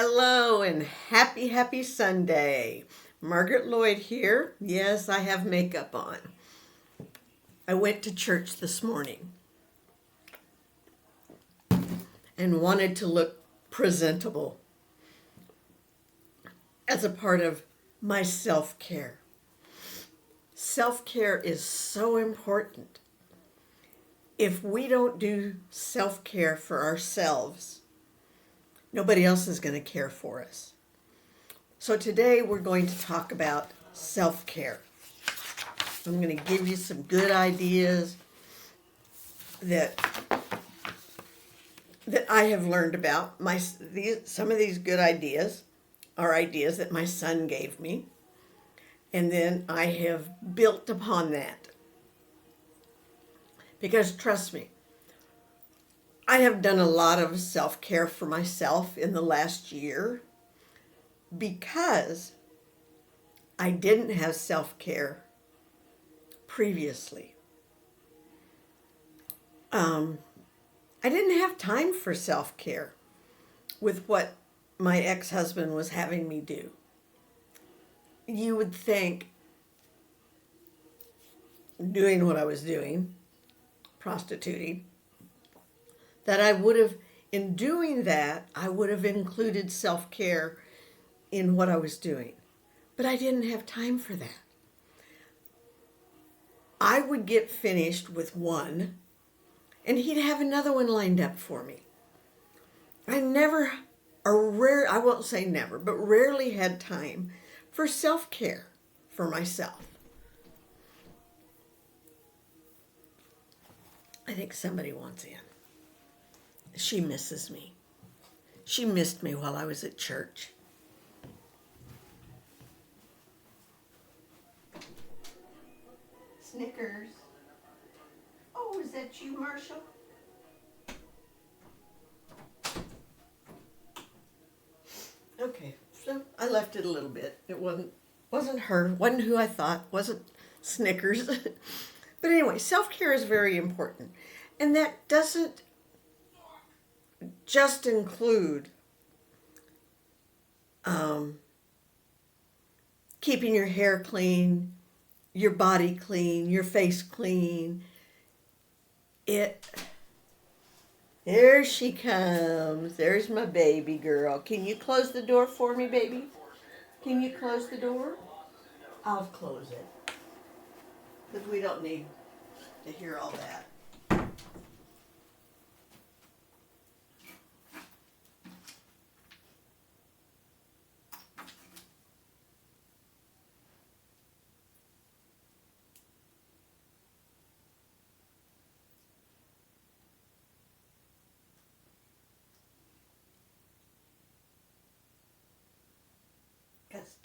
Hello and happy Sunday. Margaret Lloyd here. Yes, I have makeup on. I went to church this morning and wanted to look presentable as a part of my self-care. Self-care is so important. If we don't do self-care for ourselves, nobody else is going to care for us. So today we're going to talk about self-care. I'm going to give you some good ideas that I have learned about. Some of these good ideas are ideas that my son gave me, and then I have built upon that. Because trust me, I have done a lot of self-care for myself in the last year because I didn't have self-care previously. I didn't have time for self-care with what my ex-husband was having me do. You would think doing what I was doing, prostituting, that in doing that, I would have included self-care in what I was doing. But I didn't have time for that. I would get finished with one, and he'd have another one lined up for me. I won't say never, but rarely had time for self-care for myself. I think somebody wants in. She misses me. She missed me while I was at church. Snickers. Oh, is that you, Marshall? Okay, so I left it a little bit. It wasn't her, wasn't who I thought, wasn't Snickers. But anyway, self-care is very important. And that doesn't just include keeping your hair clean, your body clean, your face clean. There she comes. There's my baby girl. Can you close the door for me, baby? Can you close the door? I'll close it. Because we don't need to hear all that.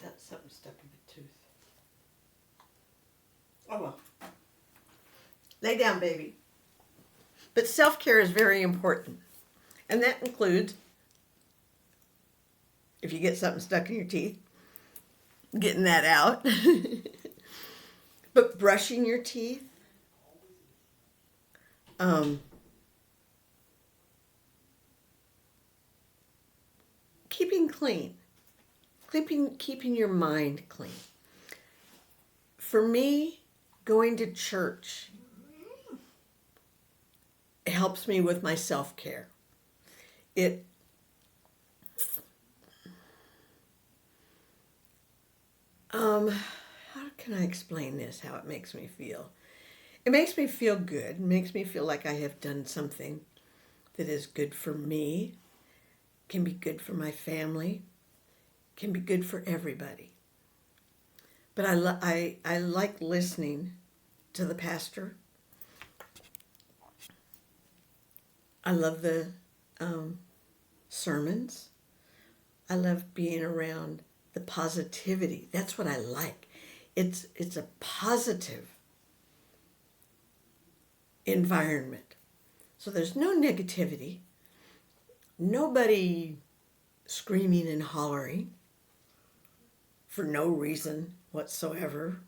Got something stuck in my tooth. Oh well. Lay down, baby. But self-care is very important. And that includes, if you get something stuck in your teeth, getting that out. But brushing your teeth, keeping clean, keeping your mind clean. For me, going to church helps me with my self-care. How can I explain this, how it makes me feel? It makes me feel good. It makes me feel like I have done something that is good for me, can be good for my family, can be good for everybody. But I like listening to the pastor. I love the sermons. I love being around the positivity. That's what I like. It's a positive environment. So there's no negativity. Nobody screaming and hollering for no reason whatsoever,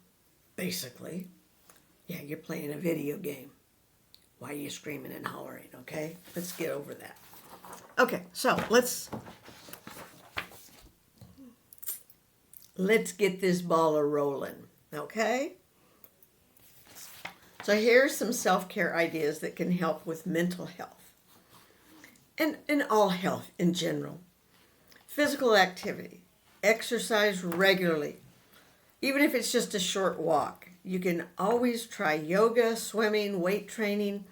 basically. Yeah, you're playing a video game. Why are you screaming and hollering, okay? Let's get over that. Okay, so let's Let's get this ball a rolling, okay? So here's some self-care ideas that can help with mental health and all health in general. Physical activity. Exercise regularly, even if it's just a short walk. You can always try yoga, swimming, weight training.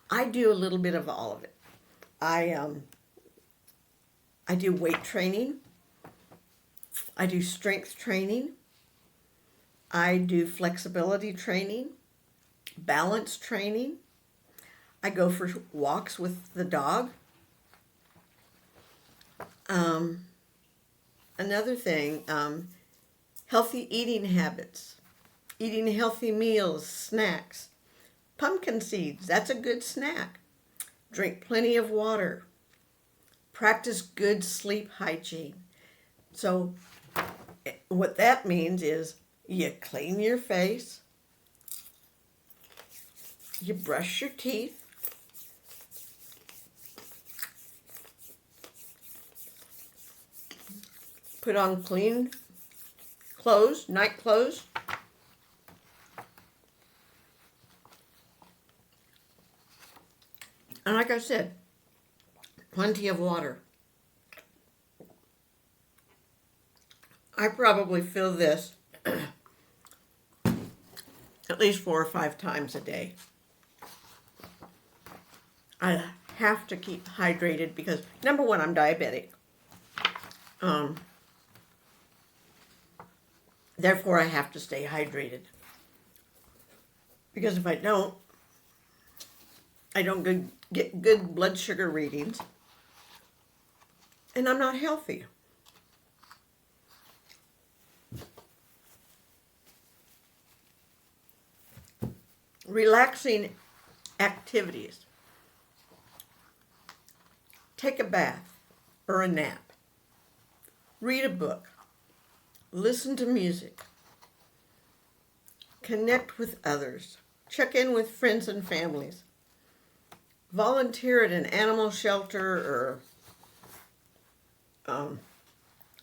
I do a little bit of all of it. I do weight training. I do strength training. I do flexibility training, balance training. I go for walks with the dog. Another thing, healthy eating habits, eating healthy meals, snacks. Pumpkin seeds, that's a good snack. Drink plenty of water. Practice good sleep hygiene. So what that means is you clean your face, you brush your teeth, put on clean clothes, night clothes, and like I said, plenty of water. I probably fill this at least 4 or 5 times a day. I have to keep hydrated because, number one, I'm diabetic. Therefore, I have to stay hydrated. Because if I don't get good blood sugar readings, and I'm not healthy. Relaxing activities. Take a bath or a nap. Read a book. Listen to music. Connect with others. Check in with friends and families. Volunteer at an animal shelter or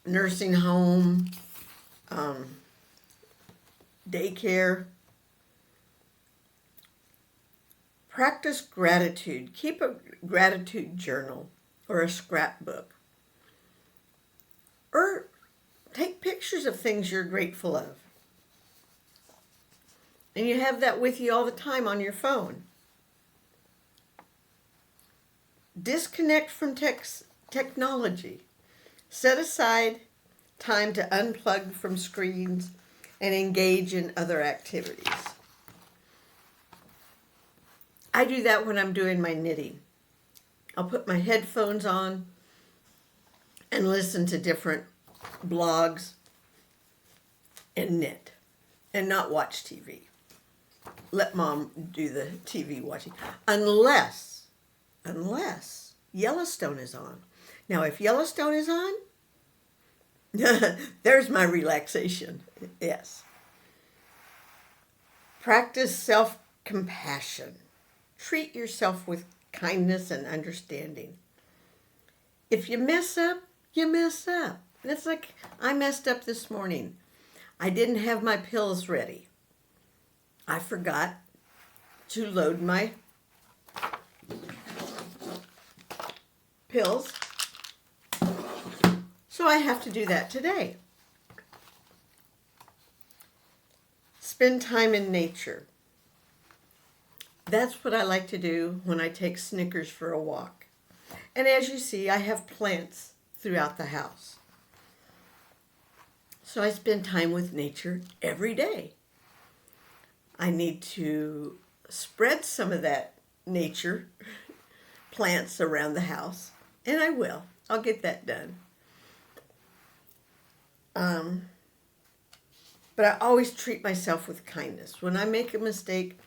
nursing home, daycare. Practice gratitude. Keep a gratitude journal or a scrapbook. Or take pictures of things you're grateful of. And you have that with you all the time on your phone. Disconnect from technology. Set aside time to unplug from screens and engage in other activities. I do that when I'm doing my knitting. I'll put my headphones on and listen to different blogs and knit and not watch TV. Let mom do the TV watching. Unless Yellowstone is on. Now, if Yellowstone is on, there's my relaxation. Yes. Practice self-compassion. Treat yourself with kindness and understanding. If you mess up, you mess up. It's like I messed up this morning. I didn't have my pills ready. I forgot to load my pills. So I have to do that today. Spend time in nature. That's what I like to do when I take Snickers for a walk. And as you see, I have plants throughout the house. So I spend time with nature every day. I need to spread some of that nature plants around the house, and I will. I'll get that done. But I always treat myself with kindness. When I make a mistake,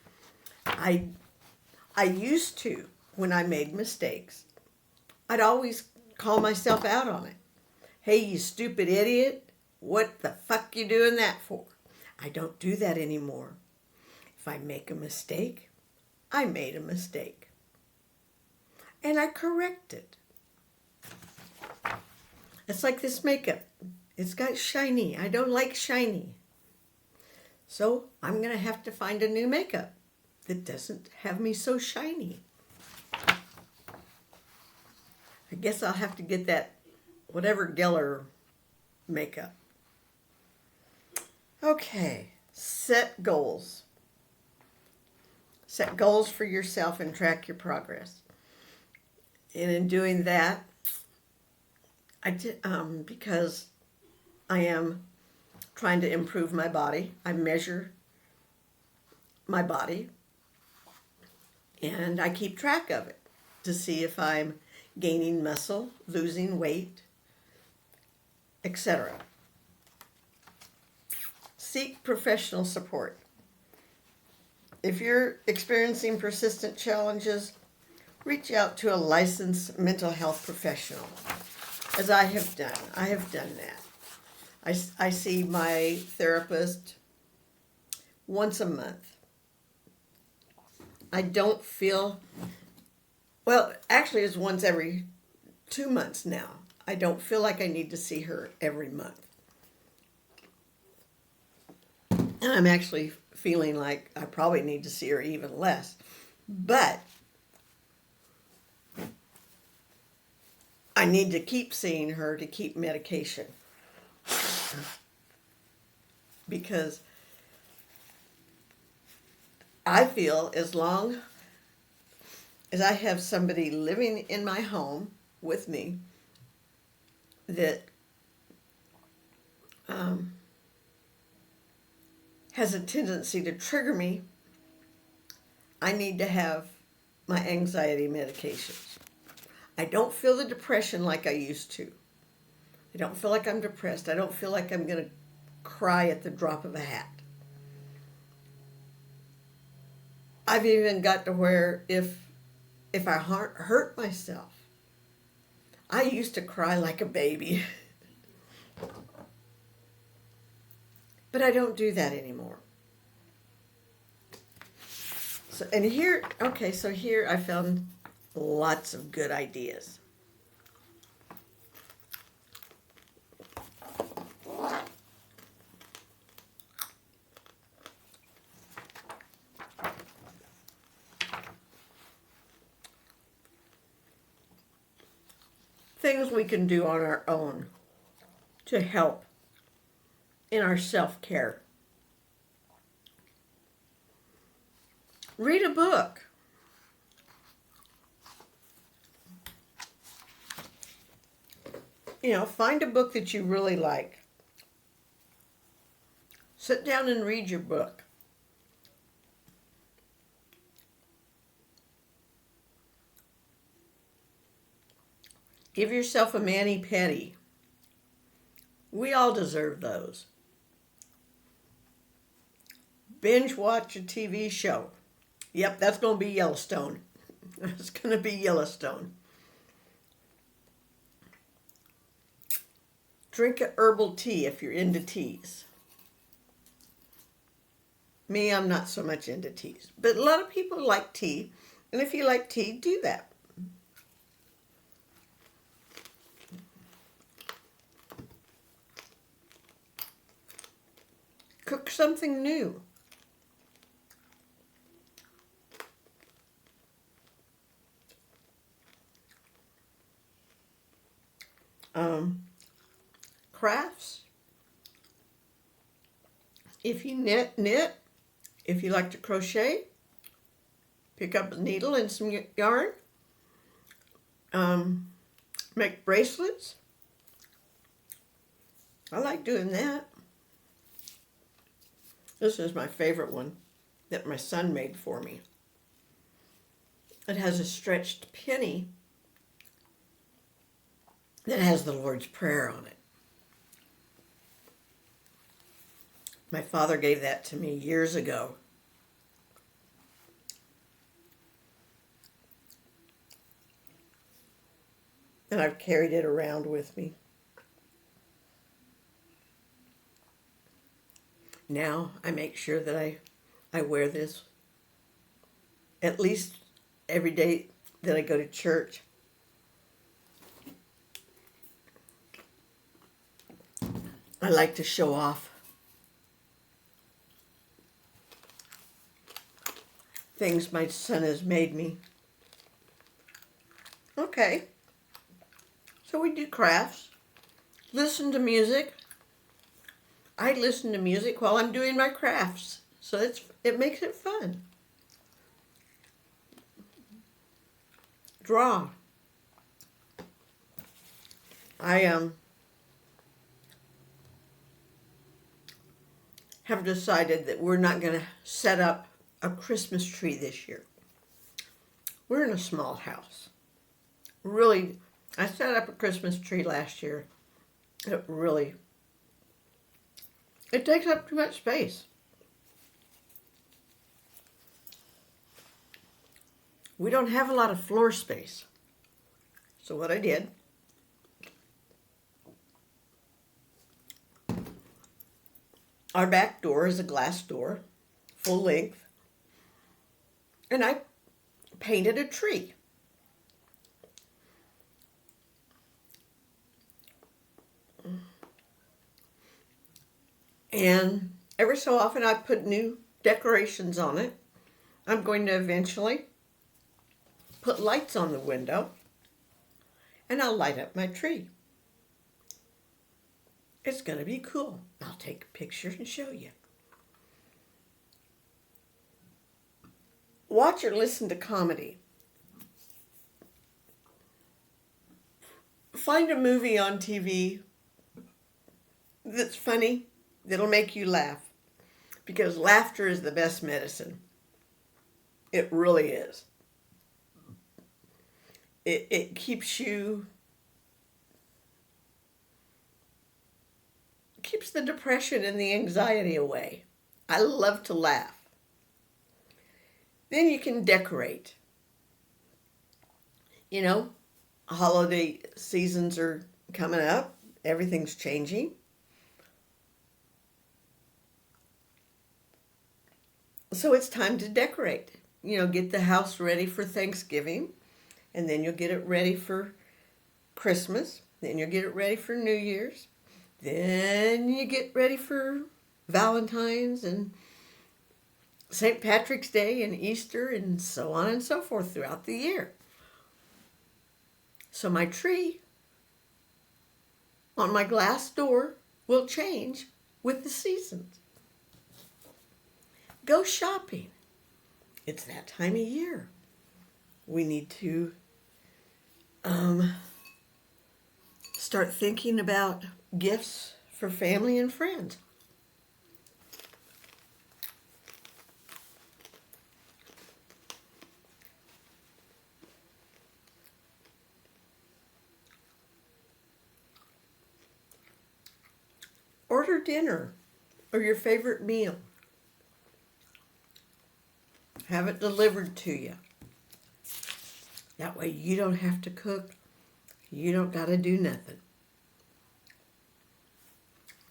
I used to, when I made mistakes, I'd always call myself out on it. Hey, you stupid idiot, what the fuck you doing that for? I don't do that anymore. If I make a mistake, I made a mistake. And I correct it. It's like this makeup. It's got shiny. I don't like shiny. So I'm going to have to find a new makeup that doesn't have me so shiny. I guess I'll have to get that whatever Geller makeup. Okay, set goals. Set goals for yourself and track your progress. And in doing that, I did because I am trying to improve my body. I measure my body and I keep track of it to see if I'm gaining muscle, losing weight, etc. Seek professional support. If you're experiencing persistent challenges, reach out to a licensed mental health professional, as I have done. I have done that. I see my therapist once a month. I don't feel, well, actually it's once every 2 months now. I don't feel like I need to see her every month. And I'm actually feeling like I probably need to see her even less. But I need to keep seeing her to keep medication. Because I feel as long as I have somebody living in my home with me that has a tendency to trigger me, I need to have my anxiety medications. I don't feel the depression like I used to. I don't feel like I'm depressed. I don't feel like I'm going to cry at the drop of a hat. I've even got to where if I hurt myself, I used to cry like a baby. But I don't do that anymore. So, and here, okay, so here I found lots of good ideas. Things we can do on our own to help in our self-care. Read a book. Find a book that you really like. Sit down and read your book. Give yourself a mani-pedi. We all deserve those. Binge watch a TV show. Yep, that's going to be Yellowstone. It's going to be Yellowstone. Drink a herbal tea if you're into teas. Me, I'm not so much into teas. But a lot of people like tea. And if you like tea, do that. Cook something new. Crafts. If you knit. If you like to crochet, pick up a needle and some yarn. Make bracelets. I like doing that. This is my favorite one that my son made for me. It has a stretched penny that has the Lord's Prayer on it. My father gave that to me years ago. And I've carried it around with me. Now I make sure that I wear this at least every day that I go to church. I like to show off things my son has made me. Okay, so we do crafts, listen to music. I listen to music while I'm doing my crafts, so it makes it fun. Draw. I have decided that we're not going to set up a Christmas tree this year. We're in a small house. Really, I set up a Christmas tree last year. It takes up too much space. We don't have a lot of floor space. So what I did, our back door is a glass door, full length, and I painted a tree. And every so often I put new decorations on it. I'm going to eventually put lights on the window, and I'll light up my tree. It's going to be cool. I'll take a picture and show you. Watch or listen to comedy. Find a movie on TV that's funny, that'll make you laugh. Because laughter is the best medicine. It really is. It keeps the depression and the anxiety away. I love to laugh. Then you can decorate. You know, holiday seasons are coming up. Everything's changing. So it's time to decorate. You know, get the house ready for Thanksgiving, and then you'll get it ready for Christmas. Then you'll get it ready for New Year's. Then you get ready for Valentine's and St. Patrick's Day and Easter and so on and so forth throughout the year. So my tree on my glass door will change with the seasons. Go shopping. It's that time of year. We need to start thinking about gifts for family and friends. Order dinner or your favorite meal. Have it delivered to you. That way you don't have to cook. You don't got to do nothing.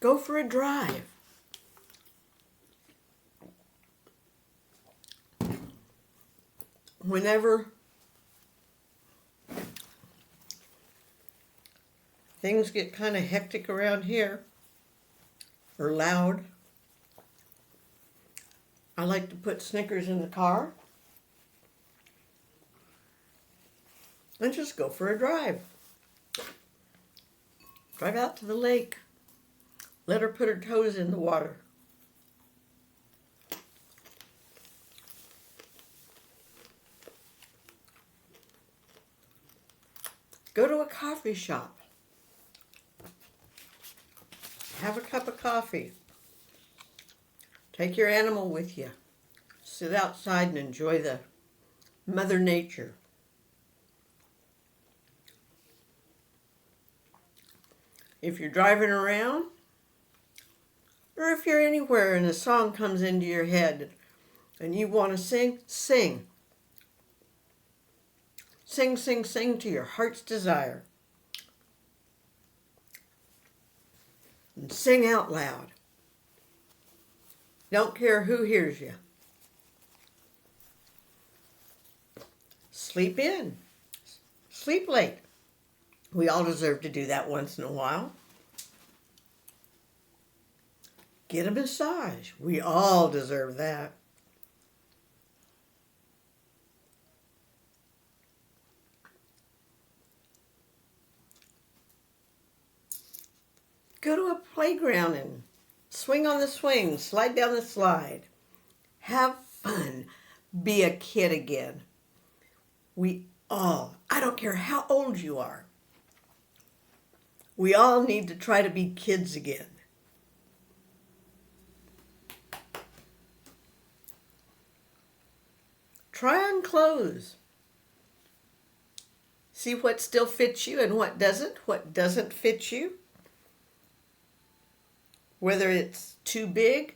Go for a drive. Whenever things get kind of hectic around here, or loud, I like to put Snickers in the car and just go for a drive. Drive out to the lake. Let her put her toes in the water. Go to a coffee shop. Have a cup of coffee. Take your animal with you. Sit outside and enjoy the Mother Nature. If you're driving around, or if you're anywhere and a song comes into your head and you want to sing, sing. Sing, sing, sing to your heart's desire. And sing out loud. Don't care who hears you. Sleep in. Sleep late. We all deserve to do that once in a while. Get a massage. We all deserve that. Go to a playground and swing on the swing, slide down the slide. Have fun. Be a kid again. We all, I don't care how old you are, we all need to try to be kids again. Try on clothes. See what still fits you and what doesn't fit you. Whether it's too big,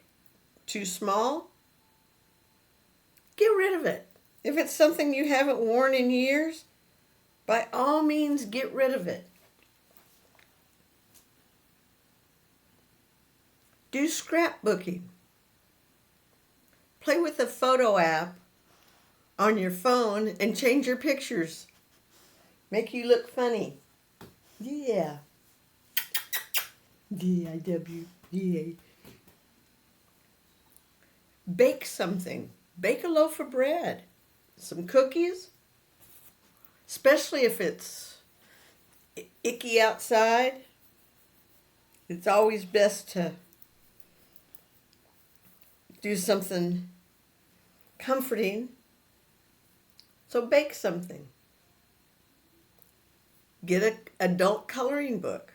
too small, get rid of it. If it's something you haven't worn in years, by all means get rid of it. Do scrapbooking. Play with the photo app on your phone and change your pictures. Make you look funny. Yeah. D-I-W. Yeah. Bake something. Bake a loaf of bread. Some cookies. Especially if it's icky outside. It's always best to do something comforting. So bake something. Get an adult coloring book.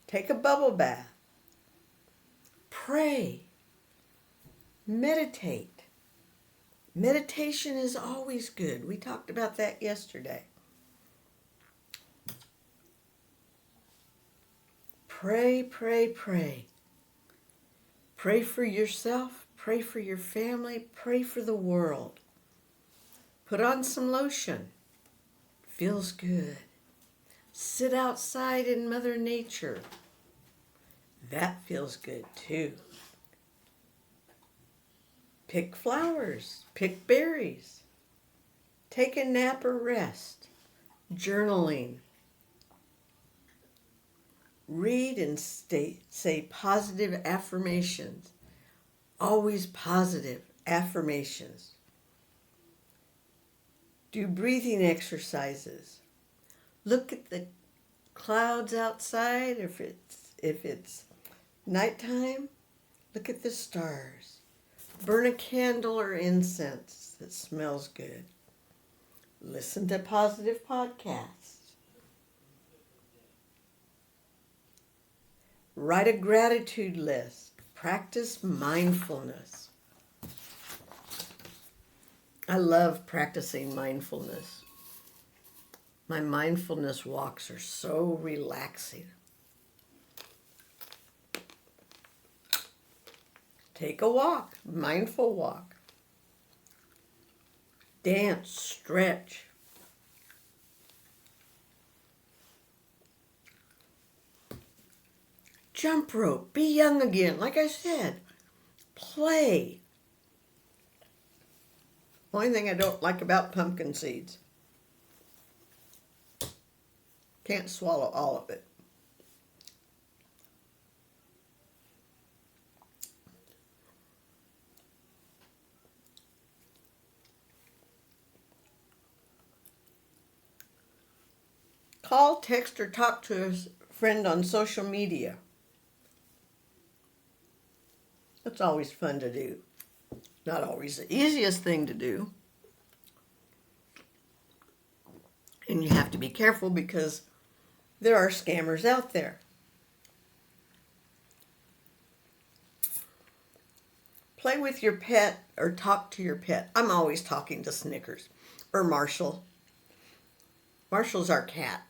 Take a bubble bath. Pray. Meditate. Meditation is always good. We talked about that yesterday. Pray, pray, pray. Pray for yourself. Pray for your family. Pray for the world. Put on some lotion. Feels good. Sit outside in Mother Nature. That feels good too. Pick flowers. Pick berries. Take a nap or rest. Journaling. Read and say positive affirmations. Always positive affirmations. Do breathing exercises. Look at the clouds outside. If it's nighttime, look at the stars. Burn a candle or incense that smells good. Listen to positive podcasts. Write a gratitude list. Practice mindfulness. I love practicing mindfulness. My mindfulness walks are so relaxing. Take a walk, mindful walk. Dance, stretch. Jump rope, be young again, like I said. Play. Only thing I don't like about pumpkin seeds. Can't swallow all of it. Call, text, or talk to a friend on social media. That's always fun to do. Not always the easiest thing to do. And you have to be careful because there are scammers out there. Play with your pet or talk to your pet. I'm always talking to Snickers or Marshall. Marshall's our cat.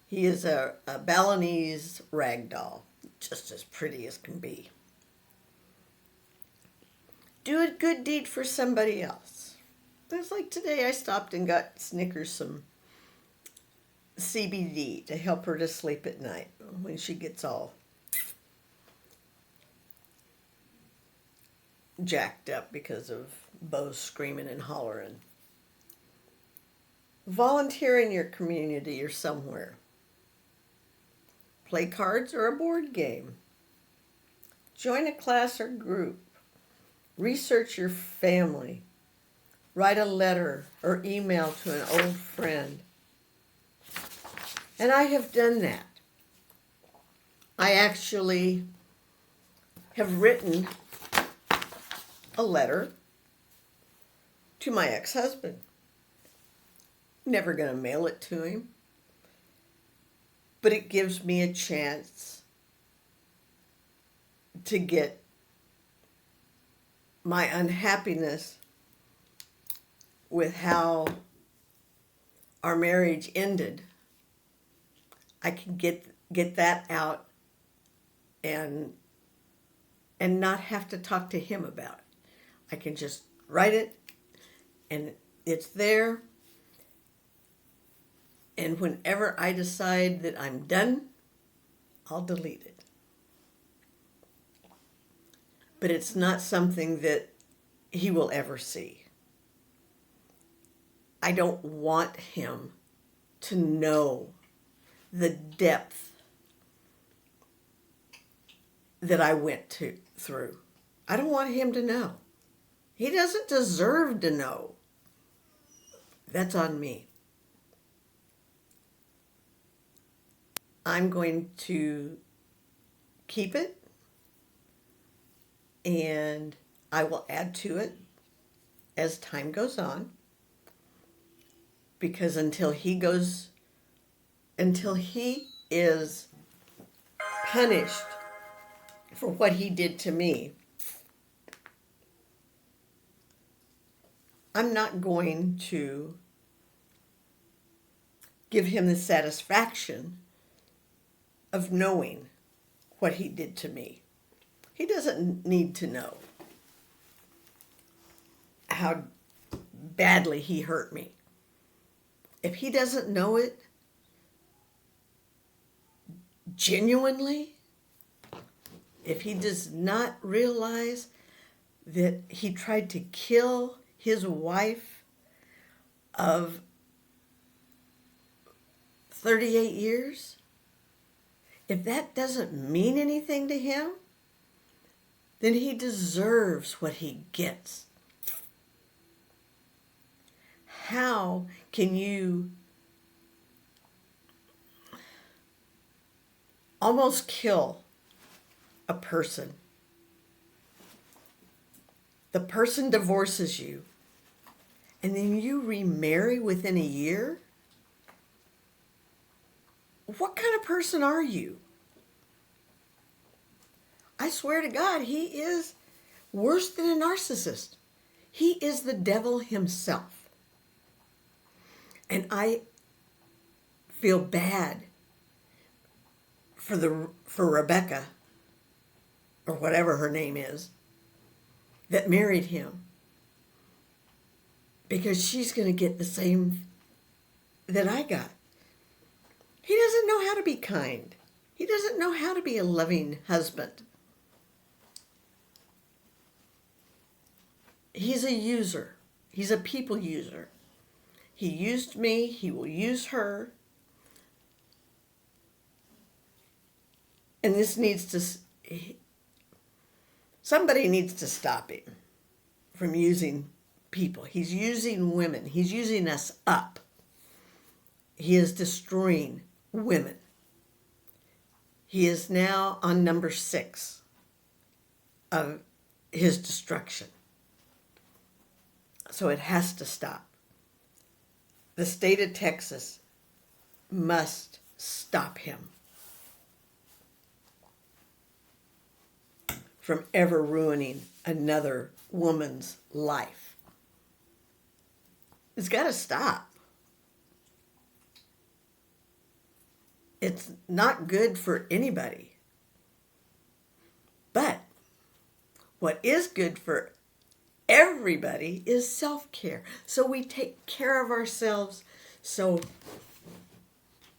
He is a Balinese ragdoll, just as pretty as can be. Do a good deed for somebody else. It's like today I stopped and got Snickers some CBD to help her to sleep at night when she gets all jacked up because of Bo screaming and hollering. Volunteer in your community or somewhere. play cards or a board game, join a class or group, research your family, write a letter or email to an old friend. And I have done that. I actually have written a letter to my ex-husband. Never going to mail it to him, but it gives me a chance to get my unhappiness with how our marriage ended. I can get that out and not have to talk to him about it. I can just write it and it's there. And whenever I decide that I'm done, I'll delete it. But it's not something that he will ever see. I don't want him to know the depth that I went through. I don't want him to know. He doesn't deserve to know. That's on me. I'm going to keep it, and I will add to it as time goes on, because until he is punished for what he did to me, I'm not going to give him the satisfaction of knowing what he did to me. He doesn't need to know how badly he hurt me. If he doesn't know it genuinely, if he does not realize that he tried to kill his wife of 38 years, if that doesn't mean anything to him, then he deserves what he gets. How can you almost kill a person? The person divorces you, and then you remarry within a year? What kind of person are you? I swear to God, he is worse than a narcissist. He is the devil himself. And I feel bad for Rebecca, or whatever her name is, that married him, because she's going to get the same that I got. He doesn't know how to be kind. He doesn't know how to be a loving husband. He's a user. He's a people user. He used me. He will use her. And somebody needs to stop him from using people. He's using women. He's using us up. He is destroying women. He is now on number 6 of his destruction. So it has to stop. The state of Texas must stop him from ever ruining another woman's life. It's got to stop. It's not good for anybody. But what is good for everybody is self-care. So we take care of ourselves so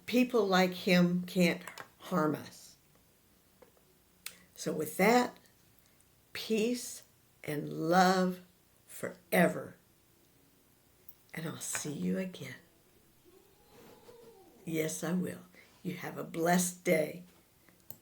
people like him can't harm us. So with that, peace and love forever. And I'll see you again. Yes, I will. You have a blessed day.